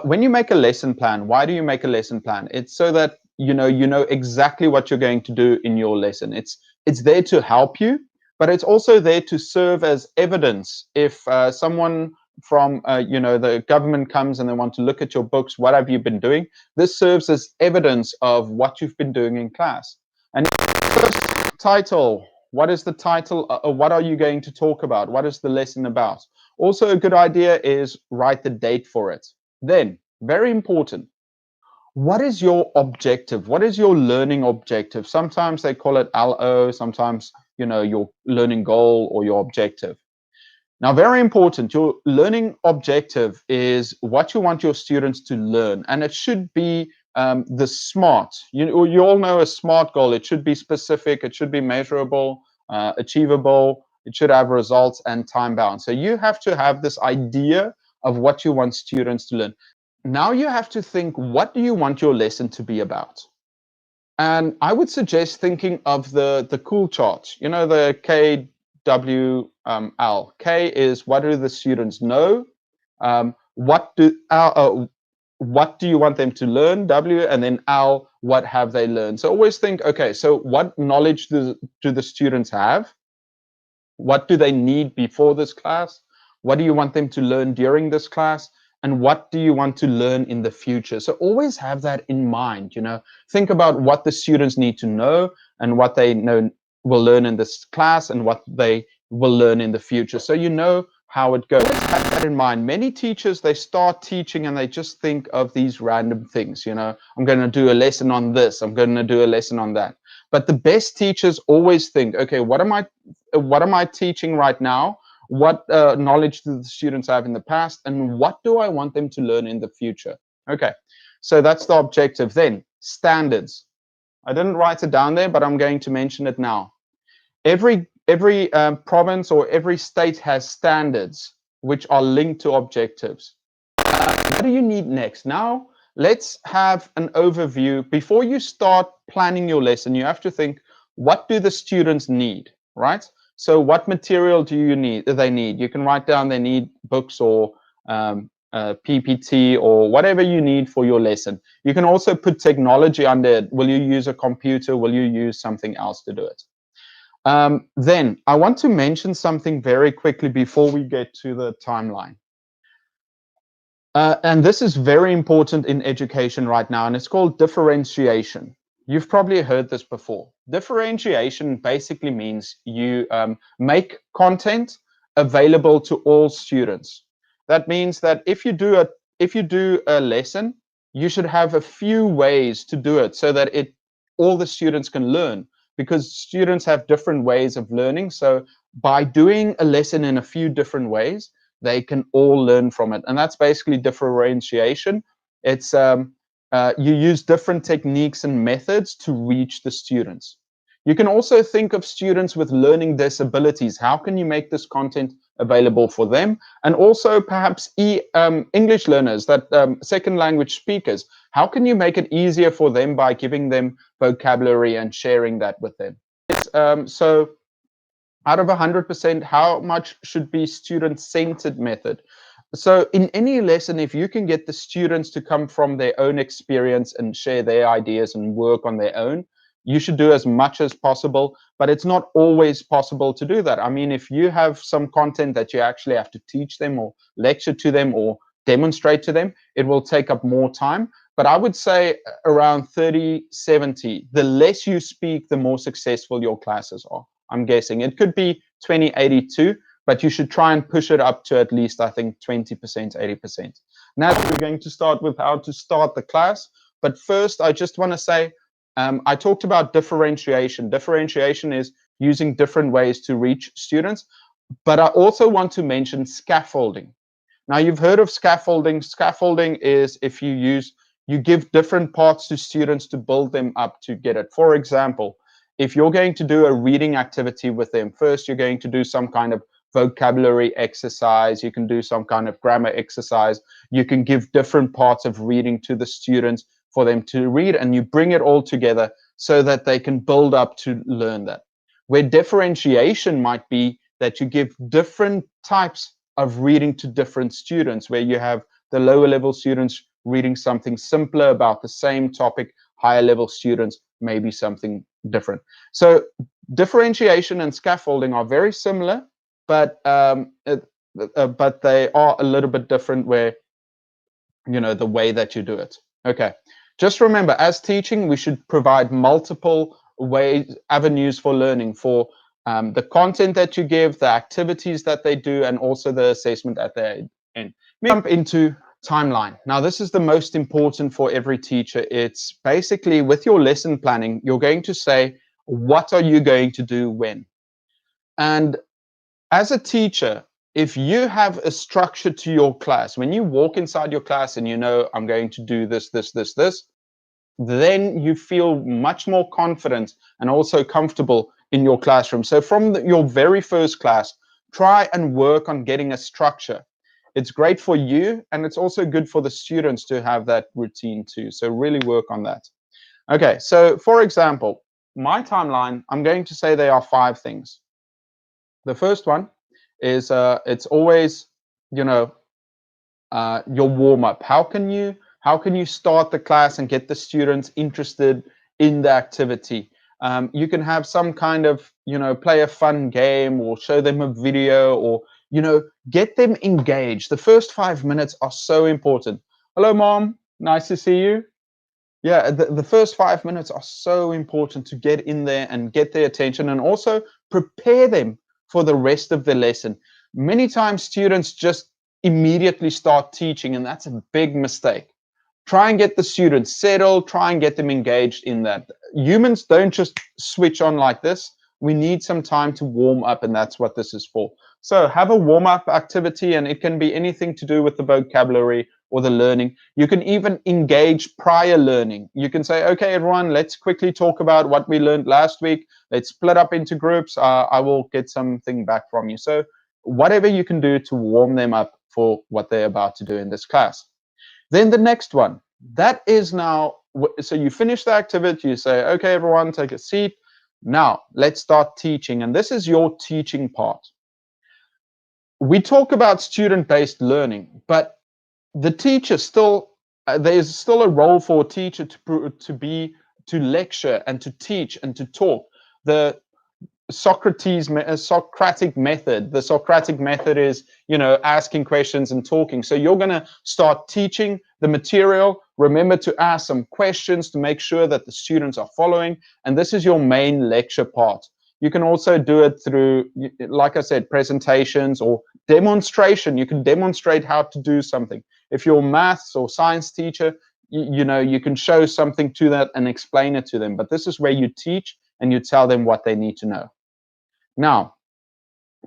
When you make a lesson plan, why do you make a lesson plan? It's so that you know exactly what you're going to do in your lesson. It's there to help you, but it's also there to serve as evidence. If someone from the government comes and they want to look at your books, what have you been doing? This serves as evidence of what you've been doing in class. And first title. What is the title? What are you going to talk about? What is the lesson about? Also, a good idea is write the date for it. Then, very important, what is your objective? What is your learning objective? Sometimes they call it LO, sometimes, your learning goal or your objective. Now, very important, your learning objective is what you want your students to learn, and it should be the SMART. You all know a SMART goal. It should be specific, it should be measurable, achievable, it should have results and time bound. So you have to have this idea of what you want students to learn. Now you have to think, what do you want your lesson to be about? And I would suggest thinking of the cool chart. The KWL. K is what do the students know? What do you want them to learn? W, and then L, what have they learned? So always think, okay, so what knowledge do the students have? What do they need before this class? What do you want them to learn during this class? And what do you want to learn in the future? So always have that in mind. Think about what the students need to know and what they will learn in this class and what they will learn in the future. So you know how it goes. Always have that in mind. Many teachers, they start teaching and they just think of these random things. I'm going to do a lesson on this. I'm going to do a lesson on that. But the best teachers always think, okay, what am I teaching right now? What knowledge do the students have in the past, and what do I want them to learn in the future? Okay, so that's the objective. Then standards. I didn't write it down there, but I'm going to mention it now. Every province or every state has standards which are linked to objectives. What do you need next? Now, let's have an overview. Before you start planning your lesson, you have to think, what do the students need, right? So what material do you need? They need. You can write down they need books or PPT or whatever you need for your lesson. You can also put technology under it. Will you use a computer? Will you use something else to do it? Then I want to mention something very quickly before we get to the timeline. And this is very important in education right now, and it's called differentiation. You've probably heard this before. Differentiation basically means you make content available to all students. That means that if you do a lesson, you should have a few ways to do it so that all the students can learn, because students have different ways of learning. So by doing a lesson in a few different ways, they can all learn from it. And that's basically differentiation. It's you use different techniques and methods to reach the students. You can also think of students with learning disabilities. How can you make this content available for them? And also perhaps English learners, that second language speakers. How can you make it easier for them by giving them vocabulary and sharing that with them? So out of 100%, how much should be student-centered method? So in any lesson, if you can get the students to come from their own experience and share their ideas and work on their own, you should do as much as possible, but it's not always possible to do that. I mean, if you have some content that you actually have to teach them or lecture to them or demonstrate to them, it will take up more time. But I would say around 30-70. The less you speak, the more successful your classes are. I'm guessing it could be 20-82, but you should try and push it up to at least, I think, 20%, 80%. Now we're going to start with how to start the class. But first, I just want to say, I talked about differentiation. Differentiation is using different ways to reach students. But I also want to mention scaffolding. Now, you've heard of scaffolding. Scaffolding is if you give different parts to students to build them up to get it. For example, if you're going to do a reading activity with them, first you're going to do some kind of vocabulary exercise. You can do some kind of grammar exercise. You can give different parts of reading to the students for them to read, and you bring it all together so that they can build up to learn that. Where differentiation might be that you give different types of reading to different students, where you have the lower level students reading something simpler about the same topic, higher level students maybe something different. So differentiation and scaffolding are very similar, but they are a little bit different where, the way that you do it. Okay, just remember, as teaching, we should provide multiple ways, avenues for learning, for the content that you give, the activities that they do, and also the assessment at the end. We jump into timeline. Now, this is the most important for every teacher. It's basically, with your lesson planning, you're going to say, what are you going to do when? And as a teacher, if you have a structure to your class, when you walk inside your class and I'm going to do this, then you feel much more confident and also comfortable in your classroom. So from your very first class, try and work on getting a structure. It's great for you, and it's also good for the students to have that routine too. So really work on that. Okay, so for example, my timeline, I'm going to say there are 5 things. The first one is it's always, your warm-up. How can you start the class and get the students interested in the activity? You can have some kind of, play a fun game, or show them a video, or get them engaged. The first 5 minutes are so important. Hello, Mom. Nice to see you. Yeah, the first 5 minutes are so important to get in there and get their attention, and also prepare them for the rest of the lesson. Many times students just immediately start teaching, and that's a big mistake. Try and get the students settled, try and get them engaged in that. Humans don't just switch on like this. We need some time to warm up, and that's what this is for. So have a warm-up activity, and it can be anything to do with the vocabulary or the learning. You can even engage prior learning. You can say, okay, everyone, let's quickly talk about what we learned last week. Let's split up into groups. I will get something back from you. So whatever you can do to warm them up for what they're about to do in this class. Then the next one, that is now, so you finish the activity, you say, okay, everyone, take a seat. Now, let's start teaching. And this is your teaching part. We talk about student-based learning, but the teacher still, there's still a role for a teacher to lecture and to teach and to talk. The Socratic method. The Socratic method is, asking questions and talking. So you're going to start teaching the material. Remember to ask some questions to make sure that the students are following. And this is your main lecture part. You can also do it through, like I said, presentations or demonstration. You can demonstrate how to do something. If you're a maths or science teacher, you can show something to that and explain it to them. But this is where you teach and you tell them what they need to know. Now,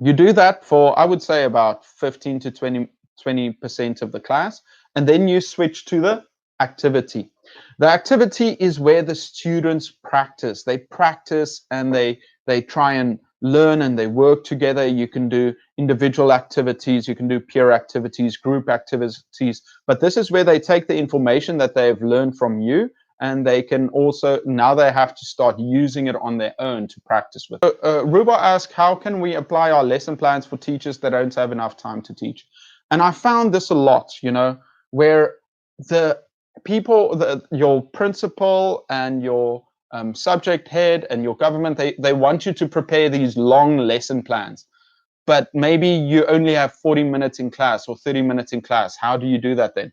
you do that for, I would say, about 15 to 20% of the class, and then you switch to the activity. The activity is where the students practice. They practice and they try and learn and they work together. You can do individual activities, you can do peer activities, group activities, but this is where they take the information that they've learned from you, and they can also, now they have to start using it on their own to practice with. So, Ruba asked, how can we apply our lesson plans for teachers that don't have enough time to teach? And I found this a lot, where the people, your principal and your subject head and your government, they want you to prepare these long lesson plans. But maybe you only have 40 minutes in class or 30 minutes in class. How do you do that then?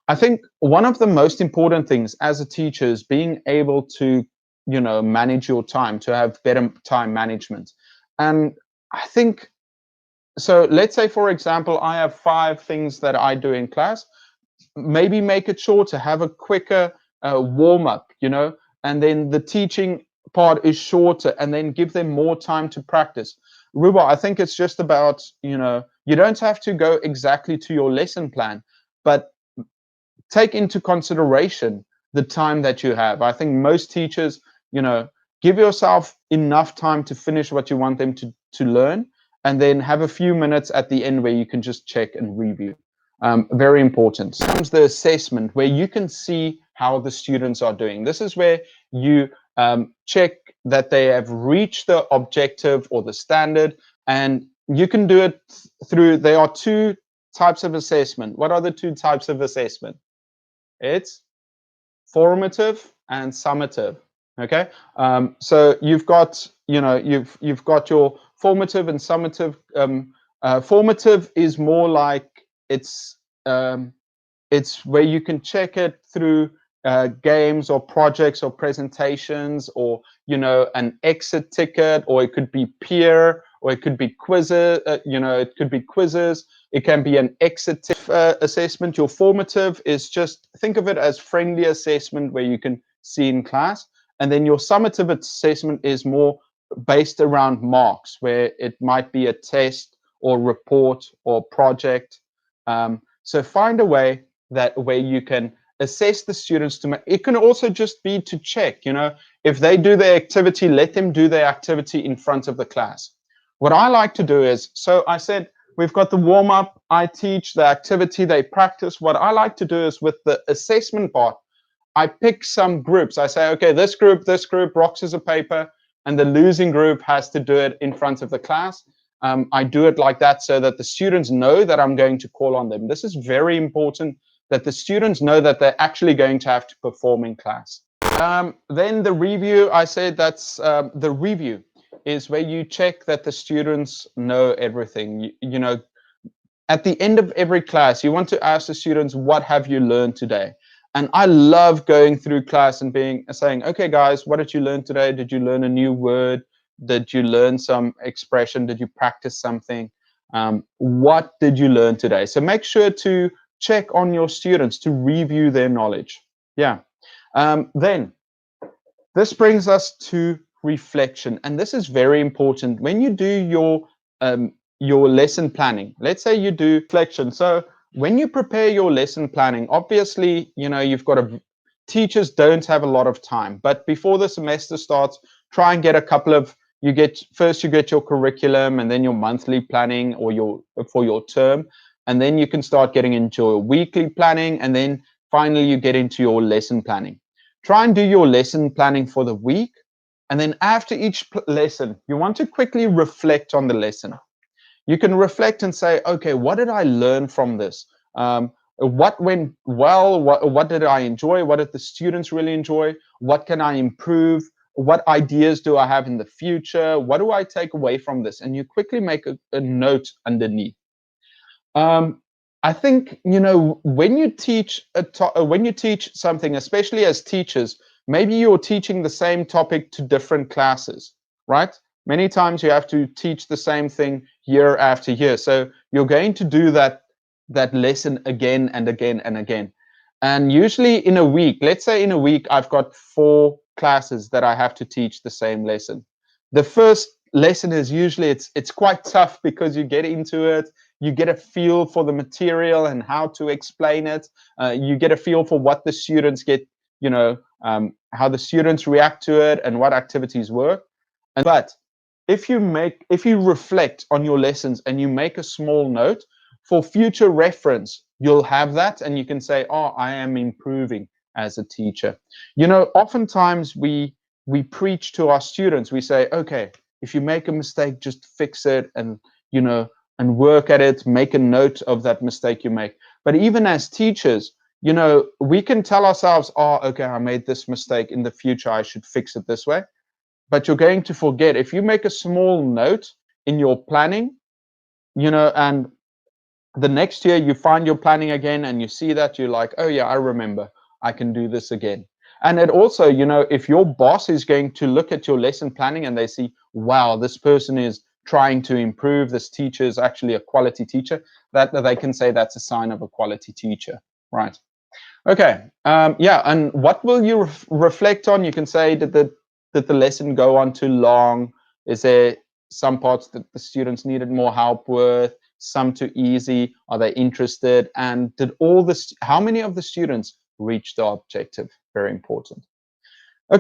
I think one of the most important things as a teacher is being able to, manage your time, to have better time management. And I think, so let's say, for example, I have 5 things that I do in class. Maybe make it shorter, have a quicker warm up, and then the teaching part is shorter, and then give them more time to practice. Ruba, I think it's just about, you don't have to go exactly to your lesson plan, but take into consideration the time that you have. I think most teachers, give yourself enough time to finish what you want them to learn, and then have a few minutes at the end where you can just check and review. Very important. Comes the assessment, where you can see how the students are doing. This is where you check that they have reached the objective or the standard, and you can do it through, there are 2 types of assessment. What are the two types of assessment? It's formative and summative. Okay, so you've got, you've got your formative and summative. Formative is more like um, it's where you can check it through games or projects or presentations, or an exit ticket, or it could be peer, or it could be quizzes. It could be quizzes. It can be an exit assessment. Your formative is just, think of it as friendly assessment where you can see in class, and then your summative assessment is more based around marks, where it might be a test or report or project. So find a way that where you can assess the students to make. It can also just be to check, if they do their activity, let them do their activity in front of the class. What I like to do is, so I said we've got the warm-up, I teach the activity, they practice. What I like to do is, with the assessment part, I pick some groups. I say, okay, this group rock, scissors, paper, and the losing group has to do it in front of the class. I do it like that so that the students know that I'm going to call on them. This is very important, that the students know that they're actually going to have to perform in class. Then the review, I said that's the review is where you check that the students know everything. At the end of every class, you want to ask the students, what have you learned today? And I love going through class and saying, okay, guys, what did you learn today? Did you learn a new word? Did you learn some expression? Did you practice something? What did you learn today? So make sure to check on your students to review their knowledge. Yeah. Then this brings us to reflection. And this is very important. When you do your lesson planning, let's say you do reflection. So when you prepare your lesson planning, obviously, you've got teachers don't have a lot of time, but before the semester starts, try and get a couple of, you get your curriculum, and then your monthly planning or for your term. And then you can start getting into your weekly planning. And then finally you get into your lesson planning. Try and do your lesson planning for the week. And then after each lesson, you want to quickly reflect on the lesson. You can reflect and say, okay, what did I learn from this? What went well? What did I enjoy? What did the students really enjoy? What can I improve? What ideas do I have in the future? What do I take away from this? And you quickly make a note underneath. I think, when you teach something, especially as teachers, maybe you're teaching the same topic to different classes, right? Many times you have to teach the same thing year after year. So you're going to do that lesson again and again and again. And usually in a week, let's say in a week, I've got 4 classes that I have to teach the same lesson. The first lesson is usually, it's quite tough because you get into it, you get a feel for the material and how to explain it. You get a feel for what the students get, how the students react to it and what activities work. But if you reflect on your lessons and you make a small note for future reference, you'll have that, and you can say, oh, I am improving as a teacher. Oftentimes we preach to our students. We say, okay, if you make a mistake, just fix it, and and work at it, make a note of that mistake you make. But even as teachers, we can tell ourselves, oh, okay, I made this mistake. In the future, I should fix it this way. But you're going to forget. If you make a small note in your planning, and the next year you find your planning again and you see that, you're like, oh yeah, I remember, I can do this again. And it also, if your boss is going to look at your lesson planning and they see, wow, this person is trying to improve, this teacher is actually a quality teacher, that they can say that's a sign of a quality teacher, right? Okay, yeah, and what will you reflect on? You can say, did the lesson go on too long? Is there some parts that the students needed more help with? Some too easy? Are they interested? And how many of the students reach the objective? Very important.